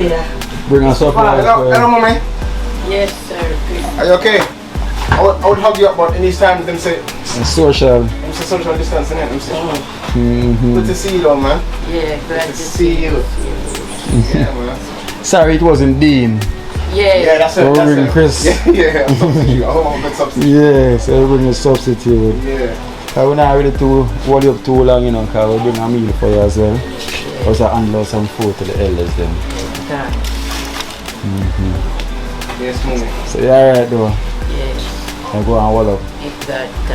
Yeah. Bring us up. Hello, mommy. Yes, sir. Are you okay? I would hug you up, but in these times, them say social. Them say social distancing. Them say. Good to see you, though, man. Yeah, glad to see you. Yeah, man. Sorry, it wasn't Dean. Yeah, that's it. That's it. Chris. Yeah, I'm substitute. I'm a substitute. Yeah, so we bring a substitute. Yeah. We're not ready to hold you up too long, you know, because we bring a meal for you as well. Yeah. Also handle some food to the elders then. Yes, mommy. So you're alright though? Yes. I go and hold up. Exactly.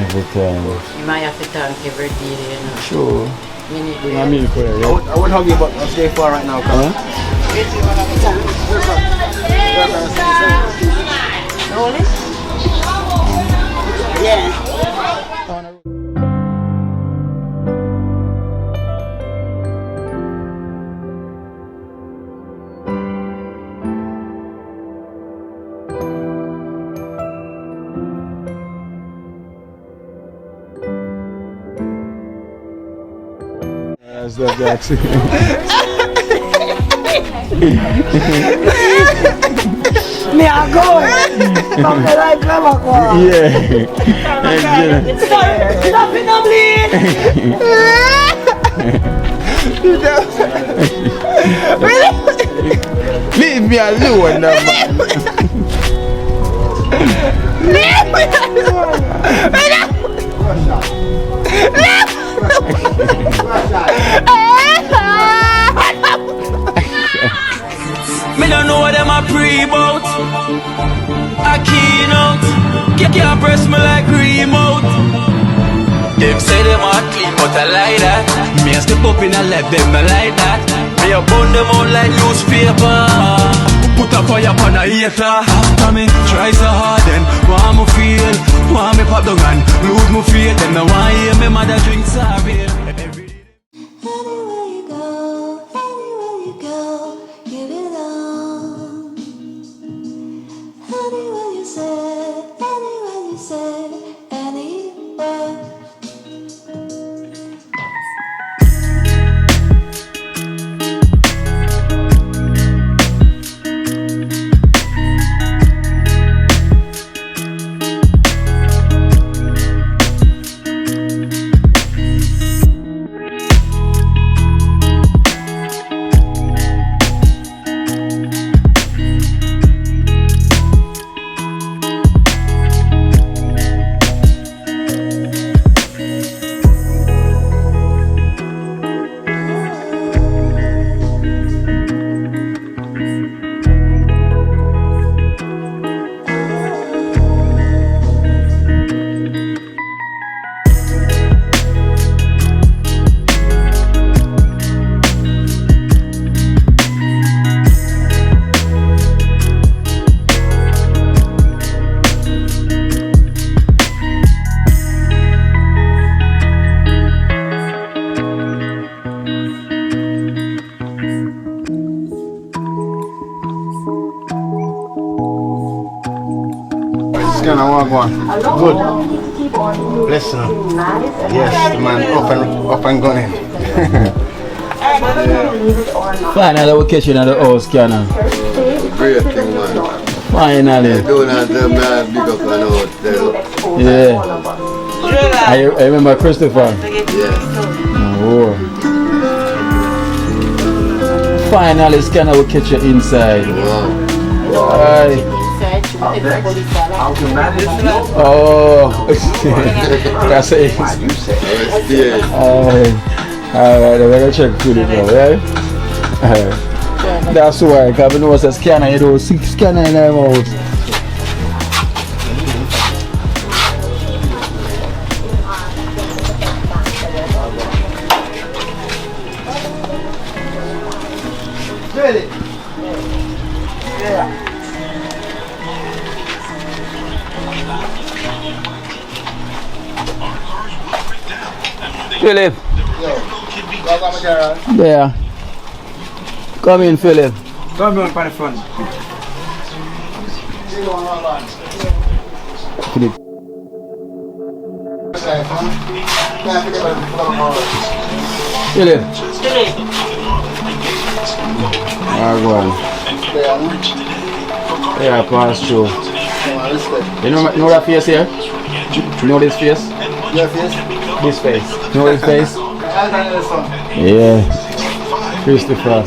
Every time. You might have to thank every day, you know. Sure. Bring a meal for you, I would hug you, but I'm staying far right now. Huh? Yeah. That's that Jackson. Me I go. Come like never go. Yeah. Stop it, no bleed. Leave me alone now, man. Leave me alone. Me don't know what them a pre-bout. A Kino. Can't press me like remote. Them say them a clean but I like that. Me a step up in a left them I like that. Me a burn them out like newspaper. Put a fire upon a hater. After me try so hard then want me feel. Want me pop the gun, lose me faith. Them no want hear me mother drink sorry. Good. Blessing. Yes, man. Up and going. Finally, we'll catch you in the house, Kiana. Great thing, man. Finally. Don't have them big up and out there. Yeah. I remember Christopher. Yeah. Oh. Finally, Kiana will catch you inside. Wow. Aye. Oh, that's it. Alright, we're gonna check through it now, right? That's why, because we know it's a scanner, you know, 6 scanner in our mouth. Ready? Philip. Yeah. Come in, Philip. Come on, by the front. Philip. Philip. Go on. Yeah, pass through. You know that face here? You know this face? Your face? This face. You know this face? Yeah. Christopher.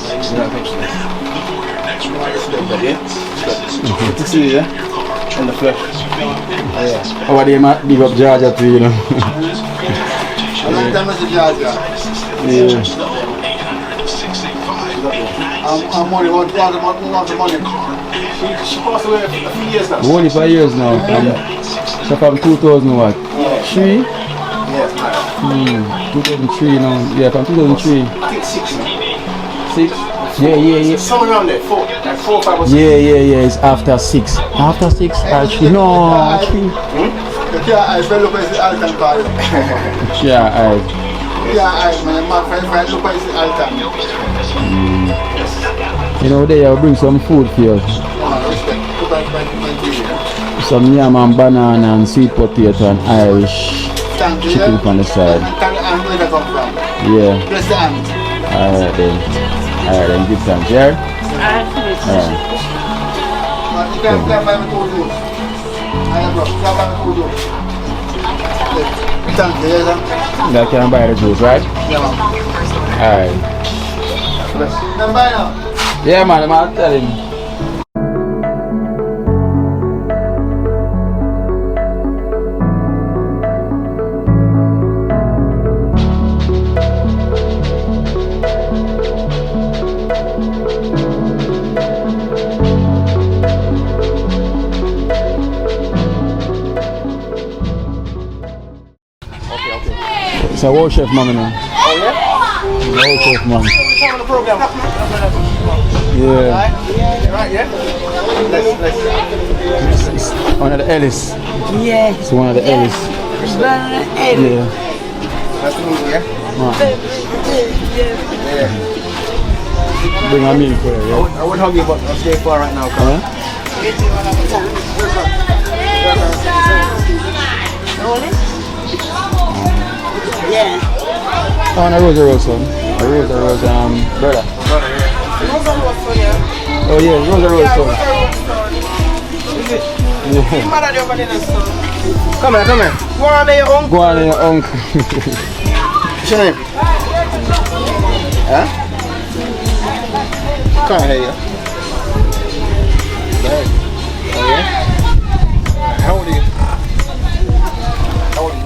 Good to see you, yeah? In the flesh. How are they, man? Big up Georgia too, you know. How long time is the Georgia? Yeah. I'm money, want the money. She passed away a few years now. Only 5 years now. So from 2000 what? 3? Yes, 2003 now. Yeah, from 2003. I think 6 now. 6? Yeah. Somewhere around there, 4. Like 4 or 5 or 6. Yeah. It's after 6. After 6? Actually, no. 3. The car eyes, when look at the altar card. Yeah, Yeah, eyes, man. My friend, look at the altar. you know, they will bring some food for you. Respect. Put back my TV. Some yam and banana and sweet potato and Irish Thank you. chicken on the side. And where they come from. Yeah. Bless the hand. Alright then, give thanks, yeah? Alright. You can buy me 2 juice. I have bro. Can buy me 2 juice. Thank you, yes, sir. That can buy the juice, right? Yeah, man. Alright. Then buy now. Yeah man, I'm telling you. It's a world chef mom now. Oh, yeah? World chef mom. Come on the program. Yeah. Right, yeah? Let's. One of the Ellis. Yeah. It's one of the Ellis. Banana egg. Yeah. That's the movie, yeah? Yeah. Bring a meal for you, yeah? I would hug you, but I'm staying far right now. Come on. Yeah. Oh, a rose, son. A rose, brother. Oh yeah, rose, son. Yeah. Come here. Go on there, your uncle. Go on, your uncle. What's your name? Huh? Can't hear you. Oh, yeah? How old are you? How old are you?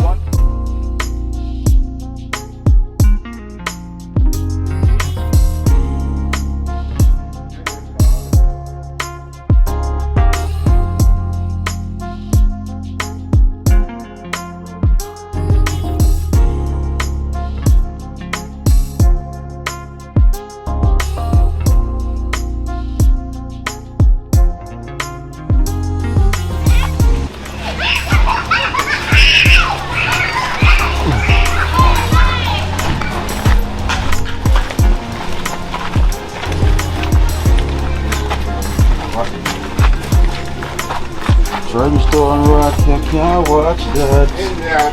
TrenchTown rock, you can't watch that. Yeah.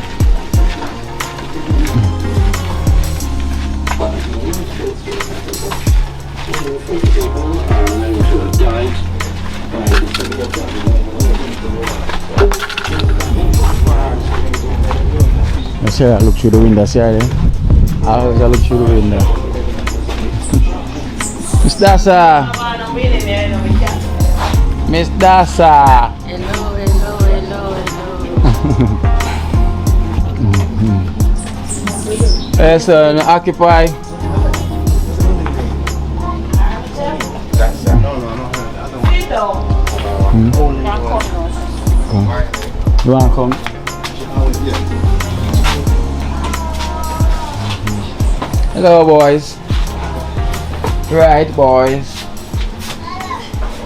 I see I look through the window, see I always look through the window. Miss Dasa! Miss Dasa! Hello. Yes, occupy. You want to come? Hello, boys. Right, boys.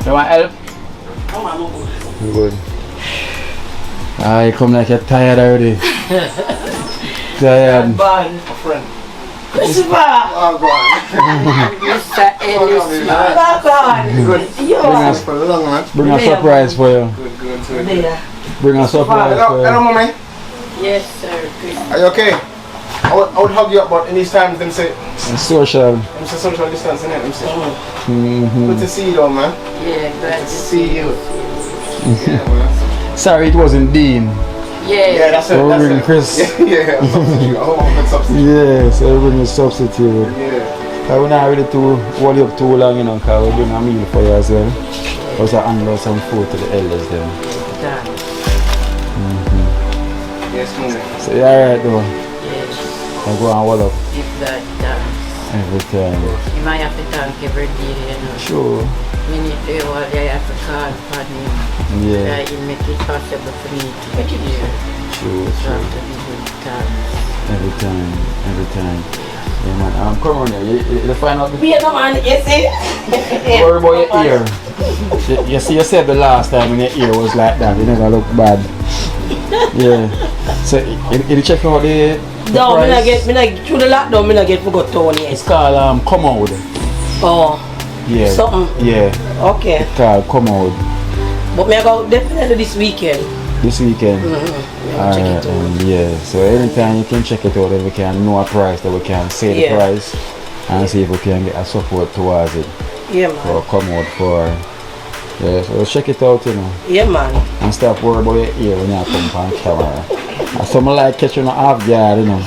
You want help? Good. You come like you're tired already. Tired. Bad. Friend. Christopher. Oh, go on. Mr. Ellis. Back on. Good. Bring a surprise for you. There. Bring a surprise for Hello, you. mommy. Yes, sir. Chris. Are you okay? I would hug you up, but in these times, them say Social. social distancing. Them say, Mm-hmm. good to see you, though, man. Yeah, glad Good to see you. Yeah, man. Sorry, it wasn't Dean. Yeah, that's it. So That's bring it. Chris. Yeah, a substitute. A whole good substitute. Yeah, so we bring a substitute. Yeah. We're not ready to hold you up too long, you know, because we bring a meal for you as well. Also hand out some food to the elders then. Yes, move. So you're alright though? Yes, I go and hold up if that dance. every time. You might have to thank every day, you know. Sure. Minute they were there, I have to call upon him. Yeah. He make it possible for me to get here. Sure, So I sure. have to give him thanks. Every time, every time. Yeah man, come on here. You find out the Be no man, you see? worry about your ear. You see, you said the last time when your ear was like that, you never look bad. Yeah. So, you check out the No, me price? not get, through the lockdown, me not get forgot town yet. It's called Commode. Oh, Yeah. something. Yeah. Okay. It's called Commode. But me I go definitely this weekend. This weekend. Check it out. Yeah. So anytime you can check it out, if we can know a price, that we can say the Yeah. price and see if we can get a support towards it. Yeah, For man. Commode for. Yeah, so check it out, you know. Yeah, man. And stop worrying about your ear when you come on camera. And some like catching off guard, you know.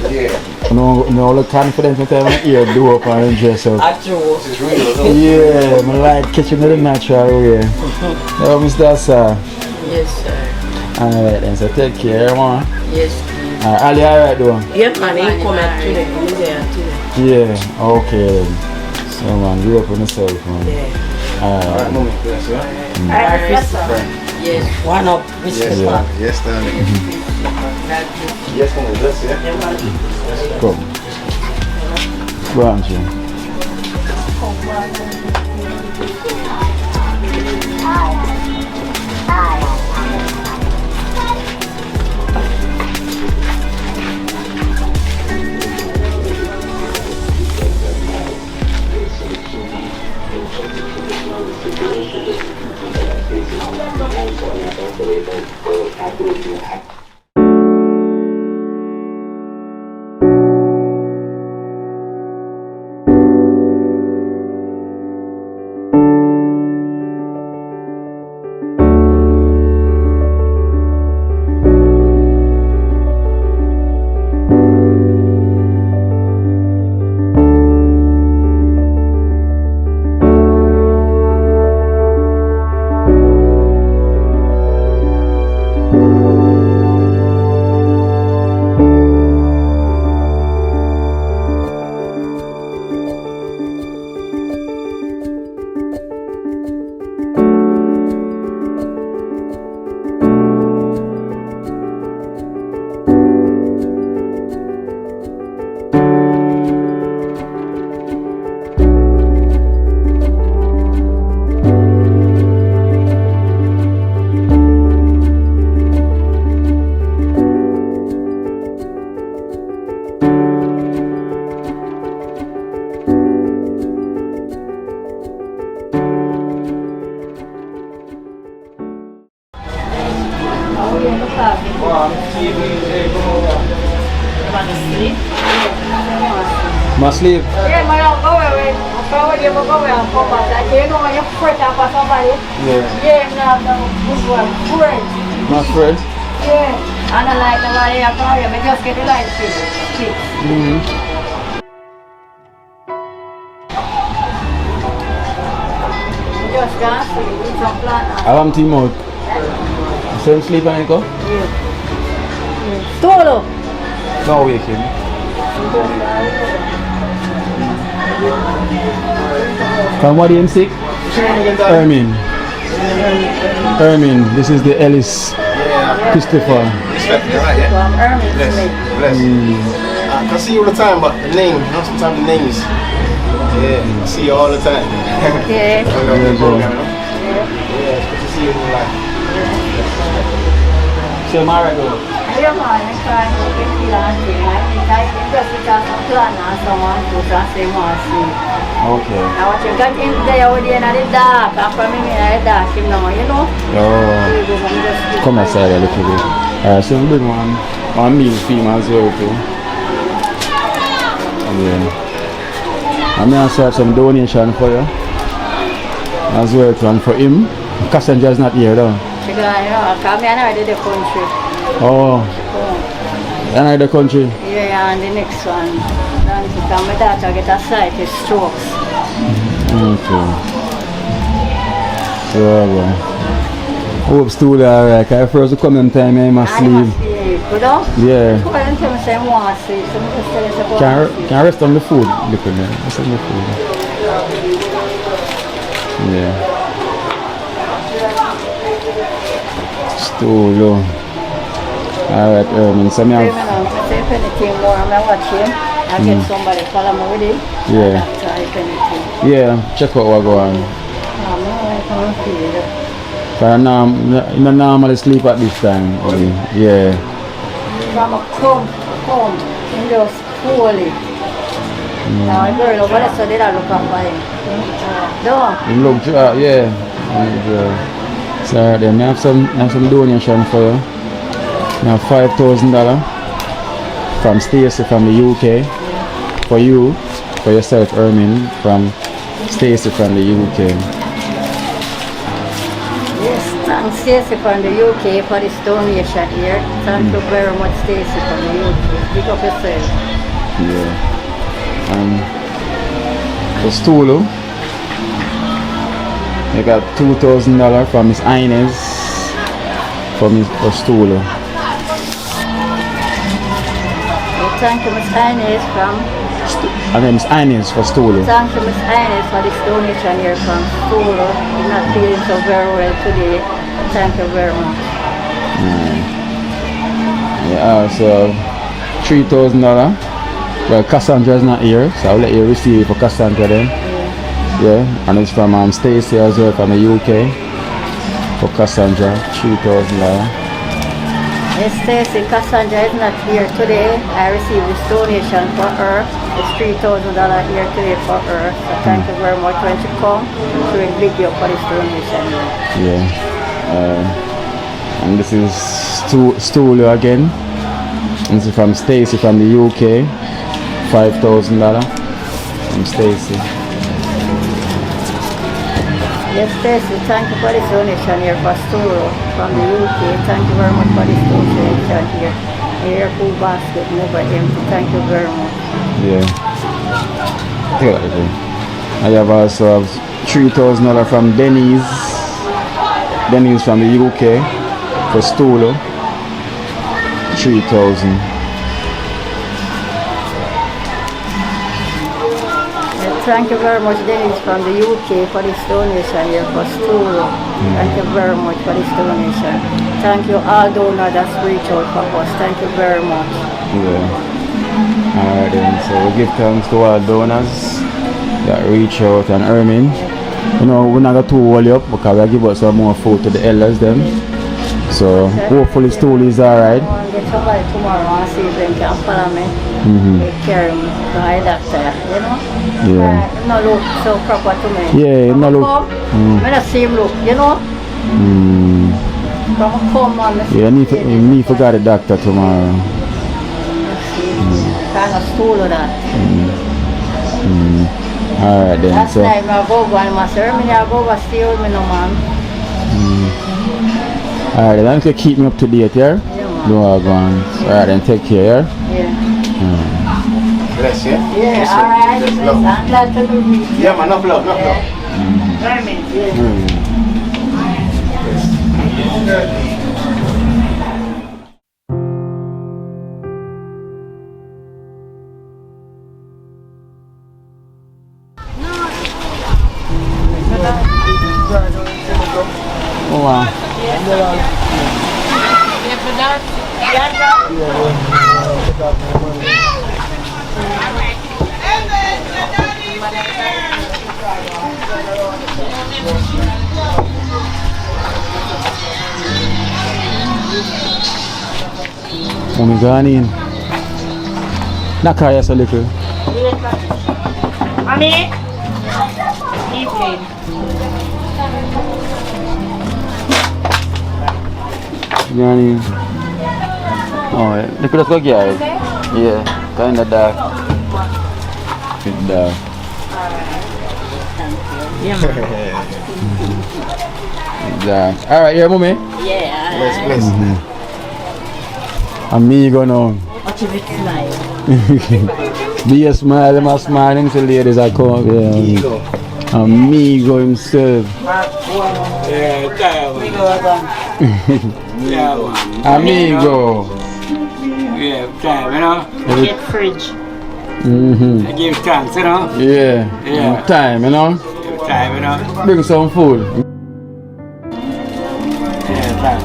Yeah. You know, look confident with when your ear do up and dress up. Actually. It's real. Yeah, I like catching the natural way. Oh, Mr. Sir. Yes, sir. Alright then, so take care, man. Yes, please. Alright, Ali, alright though? Yeah, man. He come out today. He's there today. Yeah, okay then. So man, you up on yourself, man. Yeah. Alright. Moment, yes, yeah. Yes, One up. Mr. Yeah. Park. Yes, darling. Yes, moment, yes, yeah. Yeah, man. Come. Go on, Jim. Must leave. Yeah, man, I'll go away. I'll go away, I'll go away, I'll come back. You know when you're afraid for somebody? Yeah. Yeah, I'm not good one. Great. My friend. Yeah. And I like the way you're going, I just get the light fixed. Just gonna sleep with some plant. I want team out. Same sleep and go? Todo. No wake him. From what him sick? Ermin. Ermin, this is the Ellis Christopher. Respect me, right, yeah? From Hermes to me. Bless. I can see you all the time, but the name, not sometimes the names. Yeah, I see you all the time. Yeah. Yeah, it's good to see you in your life. So Mara go. Yeah, man, I'm trying to get the last thing. I just because I'm planning on someone to say more sleep. Okay. I want to get in there with you in the dark. I'm from in the dark, you know. Oh. Come outside a little bit. So we bring one meal for him as well too. Yeah. I'm gonna have some donation for you as well, and for him. Cassandra is not here though. Because come here now, the country. Oh. And I the country? Yeah, and the next one. Then because my daughter get a sight, it's strokes. Okay. Yeah. Hope still alright. I first come in time I must sleep. Good on? Yeah. Who can tell me say I want to sleep? So I just tell you about Can I rest on the food? Look at that. Rest on the food. Yeah. Still low. Alright, so me have... If anything more, I'm watching. I get somebody follow me with it. Yeah. If anything. Yeah, check out what go on. I can't feel it. But I normally sleep at this time. Yeah. From a come, and just poorly. Now I girl over there, so they don't look up by him. Don't. You look, yeah. So then I have some donation for you. I have $5,000 from Stacey from the UK. For you, for yourself, Ermin, from Stacey from the UK. Yes, thanks Stacey from the UK for this donation here. Thank you very much, Stacey from the UK. Pick up yourself. Yeah. For Stulu, I got $2,000 from Miss Inez for Stulu. Thank you, Miss Inez from... And then Miss Inez for Stulu. Thank you, Miss Inez, for this donation here from Stulu. I'm not feeling so very well today. Thank you very much. Yeah, so $3,000. Well, Cassandra is not here, so I'll let you receive it for Cassandra then. Yeah, and it's from Stacey as well from the UK. For Cassandra, $3,000. Yes, Stacey, Cassandra is not here today. I received this donation for her. It's $3,000 here today for her. So thank you very much when she come. She will big you for this donation. Yeah. And this is Stulu again. This is from Stacey from the UK. $5,000 from Stacey. Yes, Stacey, thank you for this donation here for Stulu from the UK. Thank you very much for this donation here. Here, full basket, never empty. Thank you very much. Yeah. Take that again. I have also $3,000 from Denny's. Denny's from the UK for Stulu. $3,000. Thank you very much, Dennis, from the UK for this donation here for Stulu. Thank you very much for this donation. Thank you all donors that's reached out for us. Thank you very much. Yeah. Alright then, so we give thanks to all donors that reach out and Ermin. You know, we're not going to hold you up because we give us some more food to the elders them. So hopefully Stulu is alright. I'll get somebody tomorrow and see if they can follow me. Take care of me. So I doctor, you know? Yeah. No look so proper to me. Yeah, no look. I don't see him look, you know? From a come on. Yeah, you need to go to the doctor tomorrow. Kind of stool of that. Alright then. Last So night I go and my sir, I go steal me no man. alright, then you keep me up to date, yeah? No, go on. Alright then, take care, Yeah. Bless you. Yeah, Yes, alright. yes, love. I'm glad to meet you. Yeah, man, enough love, enough love. Oh wow. Oh my God, in. Nakaya sa little. Mommy? Evening. Gani. Oh, look at us go, guys. Yeah, kind of dark. Good dog. Yeah, man. Alright, yeah, mommy. Yeah. Bless. Amigo now. What is it smile? Be a smile, I'm a smiling to ladies I come. Ego. Amigo himself. Amigo. Yeah, time, you know. Get fridge. I give thanks, you know. Yeah. Yeah. Time, you know. Give time, you know. Bring some food. Yeah, time.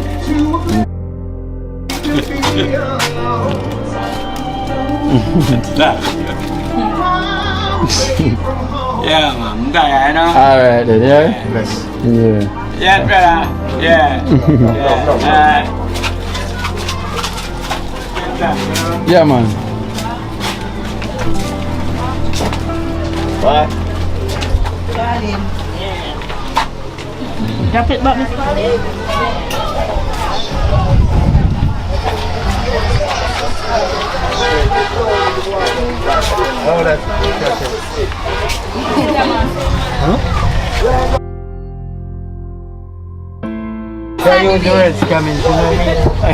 Yeah, man. There, you know. Alright then, yeah? Bless. Yeah. Yeah, brother. Yeah. Yeah, man. Bye. Drop it back, Miss Marley. Oh, that's Tell you the words coming, you know what I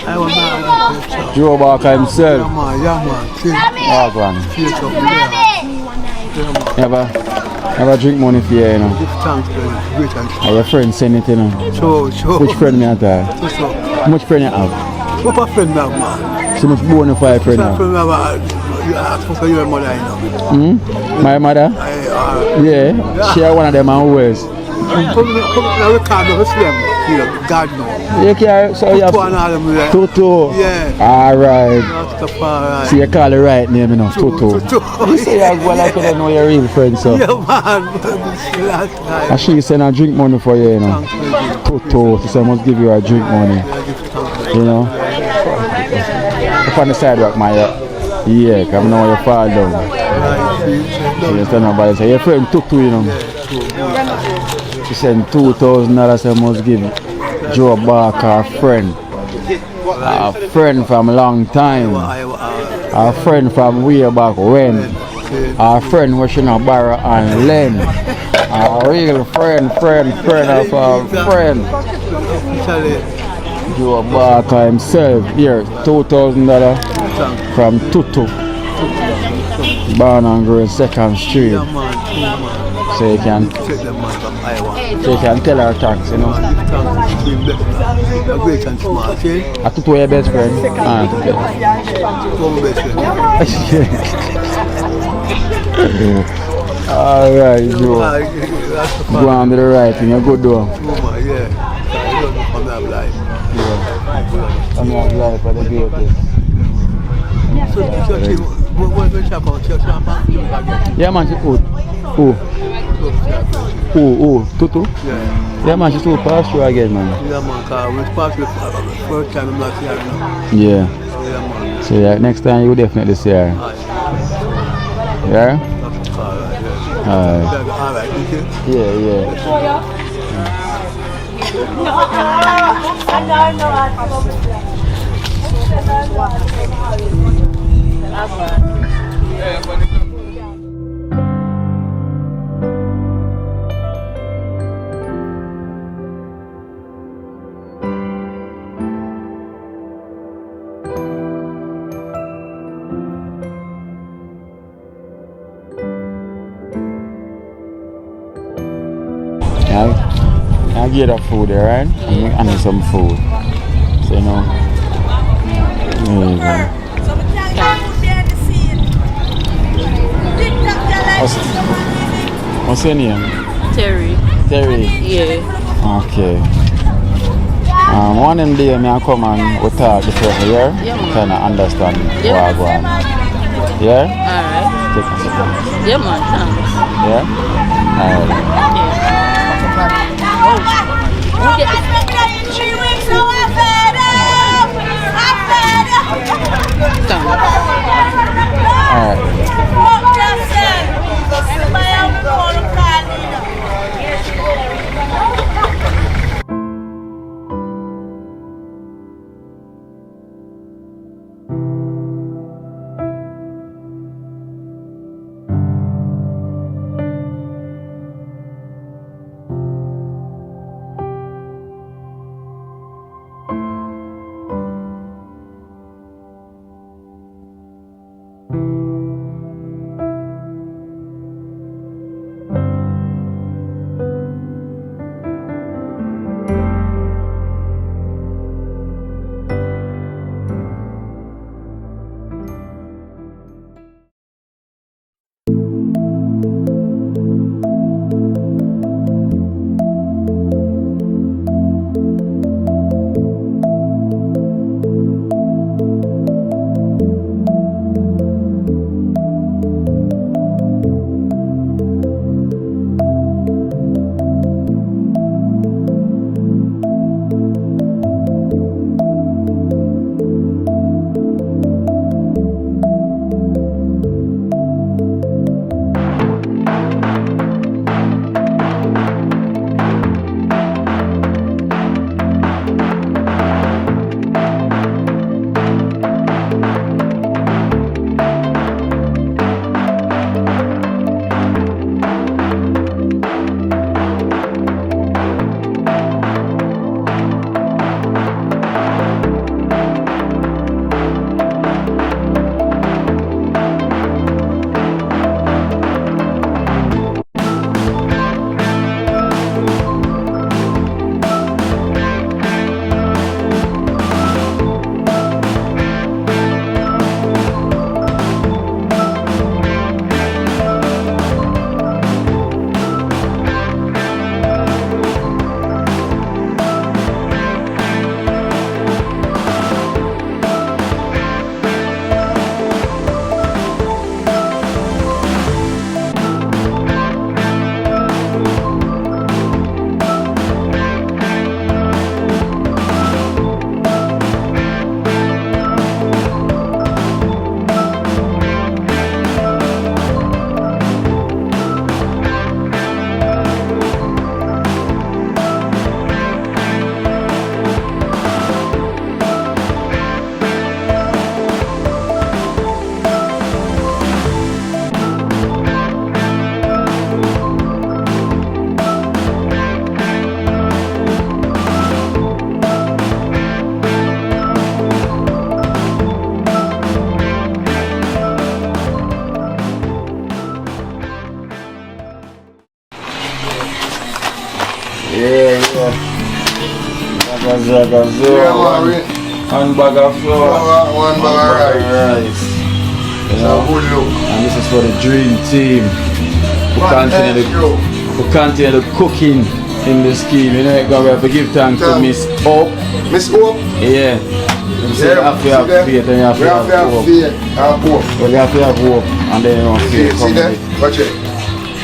I want to Joe Barker himself. man. Oh, man. Never drink money for you, you know. Thanks, great and And your friend send it, you know. so. Which friend me at all? How much friend you have? What a friend now, man. So much bonus for your friend now? Friend now, you ask for your mother, you know. My mother? Yeah. She one of them always. Come now, we can't have a slim. God knows. You can, so you have Tutu. Yeah. Alright. Rastafari. So you call the right name, you know, Tutu. You say you well, I couldn't know your real friend, so. Yeah, man. And she send a drink money for you, you know. Tutu. She said, I must give you a drink money. You know. Up on the sidewalk, my yeah, because I know you fall down. You understand nobody say, your friend Tutu, you know. She sent $2,000, so I must give Joe Barker a friend. A friend from a long time. A friend from way back when. A friend who she not borrow and lend. A real friend of a friend. Joe Barker himself. Here, $2,000 from Tutu. Born and grew 2nd Street. So you can tell her thanks, you know. Great and small, okay? I took your best friend. Alright, Joe. Go on to the right thing, you're good though. Yeah. I'm not life for the greatest. Yeah man, she's good. Who? Tutu? Yeah man, she's too past you again, man. Yeah man, because we passed the first time I'm not here now. Yeah. Yeah man. So yeah, next time you will definitely see her. Yeah? Alright. Alright, okay. Yeah. I get the food there, right? I need some food. So, you know. There you go. What's your name? Terry. Terry. Yeah. Okay. One in day I come and we talk before here. Yeah, man. Kind of understand Yeah. what I go on. Yeah? Alright. Take a second. Yeah, man. Thanks. Yeah? Alright. Yeah. One bag of flour. One bag of rice. You know? And this is for the dream team. We continue the cooking in the scheme. You know, we have to give thanks to Miss Hope. Miss Hope? Yeah. You have to have faith and you have to have hope. Well, you have to have hope and then you have faith. See that? Watch it.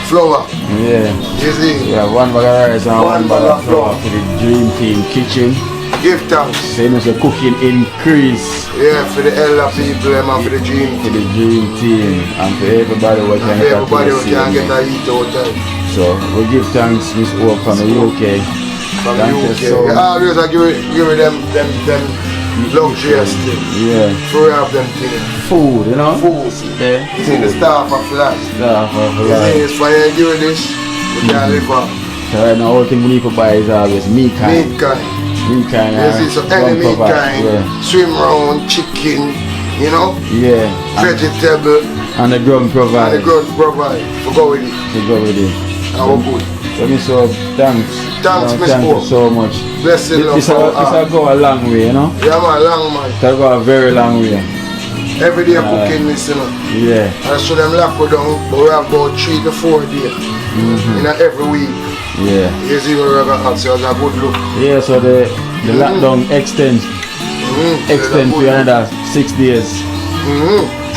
Flour. Yeah. You see? We have one bag of rice and one bag of flour for the dream team kitchen. Give thanks. Same as the cooking increase. Yeah, for the elder people and for the dream team. For the dream team and for everybody who can get a eat out there. So we give thanks Miss Hope from the UK. From the UK. So always I give them luxurious things. Yeah. For have them things. Food, you know? Food. Yeah. You see the staff of life. Staff of life. You see, for you give this, we can't live on. So right now all thing we need to buy is always meat kind. Meat kind. Meat kind. You see, so any meat kind, swim round, chicken, you know? Yeah. Vegetable. And the ground provide. And the ground provide. For go with it. To go with it. Our good. So me so thanks. Thanks, Miss Thank Hope. you so much. Blessed love. It's a go a long way, you know? Yeah man, long man. It's a go a very long way. Every day cooking this, you know. Yeah. And so them lock we down, but we have about 3 to 4 days. In every week. Yeah. You see what we have got, so it's a good look. Yeah, so the lockdown extends for another 6 days.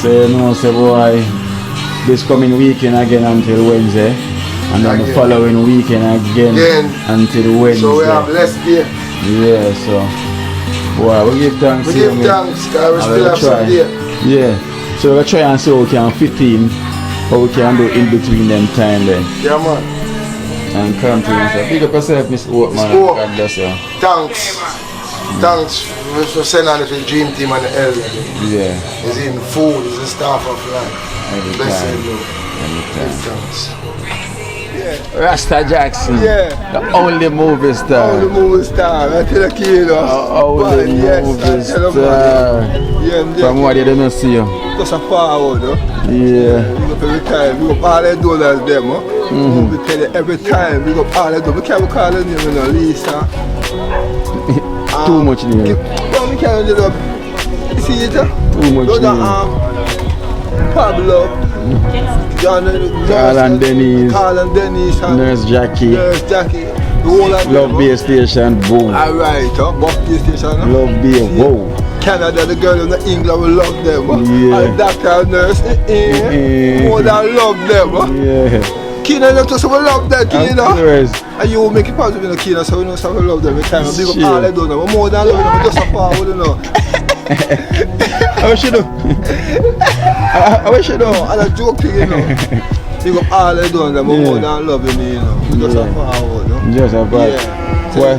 So you know, so boy, this coming weekend again until Wednesday, and then the following weekend again until Wednesday. So we have less day. Yeah, so boy, we give thanks. We give thanks, because we still have some day. Yeah, so we'll try and see what we can fit in, what we can do in between them time then. Yeah, man. And continue. So big up yourself, Mr. Oakman. God bless you. Thanks. Thanks for sending out the dream team and the elder. Yeah. It's in food, it's the staff of life. Bless you, thanks. Rasta Jackson. Yeah. The only movie star. Only movie star. I tell the Kino. Only movie star. From what you don't see you. Just a forward, no? Yeah. We go every time. We go all the donors them, no? We tell you every time. We go all the donors. We can't call the name, you know, Lisa. Too much name. No, we can't do that. You see it? Too much name. Pablo. Carl and Dennis. Nurse Jackie. The whole of Love Bay Station, boom. Alright, Buff Bay Station. Love Bay, whoa. Canada, the girl in England will love them. Yeah. And doctor and nurse, more than love them. Yeah. Kino, you just will love them, Kino. Course. And you will make it positive in the Kino, so we know we love them every time. Big up all I do now. More than love them, just a forward, you know. I wish you do. I wish you do. And a joke thing, you know. Big up all I do them, more than love them, you know. We just a forward, you know. Just a forward. Well,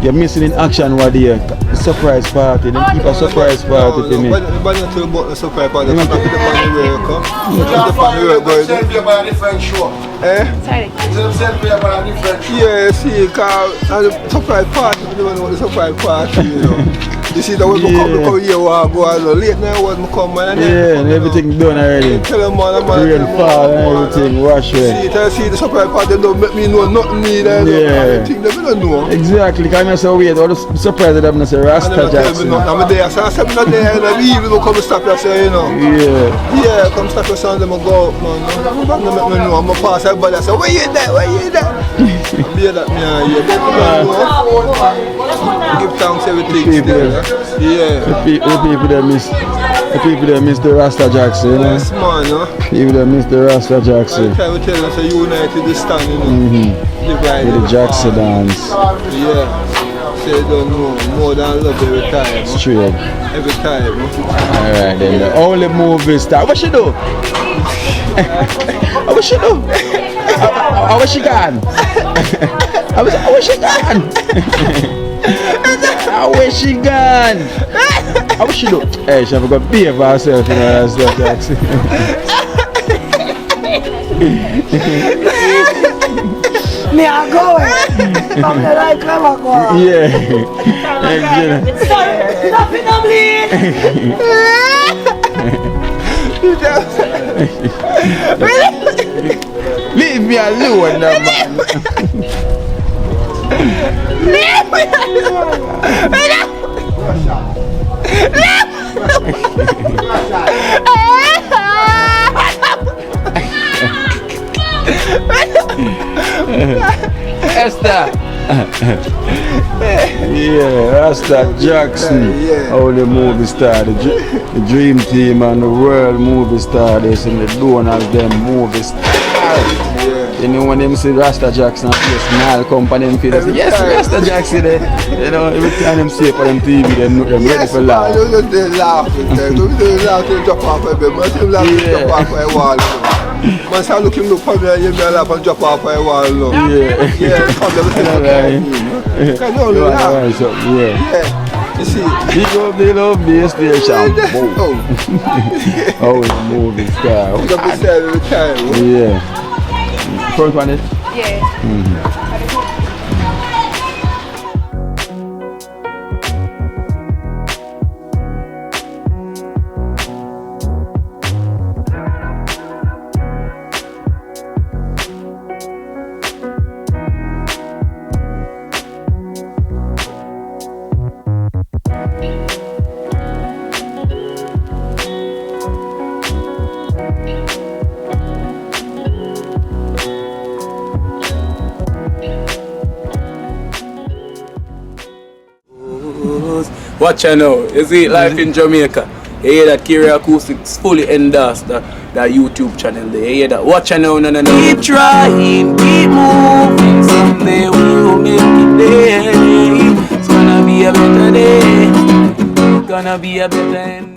you're missing in action what day. Surprise party. Then keep a surprise party to me. But not to about the surprise party. Come to the family work, come. The family work, boys. It's a different show. Eh? Sorry. It's a different show. Yeah, see, because the surprise party, we don't know the surprise party, you know. You see that when we come here, we go late now, when we come, man. Yeah, and everything done already. Tell them, man, rain fall and everything, wash away. See the surprise party don't make me know nothing neither. Yeah. Everything they don't know. Exactly, because I'm so weird. All the surprise that I'm not say Rasta Jackson. I'm there, so I'm not there, and I'm even going to come stop you, you know. Yeah. Yeah, come stop your son, them and go up, man. I'm not make me know, I'm going to pass everybody, I say, where you there, where you there? I'm here that me, yeah, give thanks everything still, yeah. The people that miss the Rasta Jackson, you know. Yes, man, no? People that miss the Rasta Jackson. Every time we tell them, say, united we stand, you know. With the Jackson dance. Yeah. Say they don't know, more than love every time. Straight. Every time. Alright then, the only movie star. What she do? What she do? How was she gone? How was she gone? How was she gone? How was she do? Hey, she have got to behave herself, you know, that's Jackson. Me a go from the right level go. Yeah. Nothing on me. Leave me alone now, man. Leave me Esther. Yeah, Rasta Jackson. All the movie star, the dream team and the world movie star, they send the donors them movie star. You know when them say Rasta Jackson, yes, small company them feel they say, yes, Rasta Jackson. You know, every time them say for them TV, them ready for laugh. They laugh. They laugh to drop off a bit. They laugh to drop off a wall. Once I look him look for me, you may laugh and drop off a wall. Yeah, come everything right. Can you only laugh? Yeah. You see, they love the station. Oh, the movie star. you got to say every time. Yeah. First one is? Yeah. use. Watch her now. You see life in Jamaica. You hear that Kiri Acoustics fully endorsed that YouTube channel there. You hear that? Watch her now, no. Keep trying, keep moving. Someday we will make it there. It's gonna be a better day. Gonna be a better end.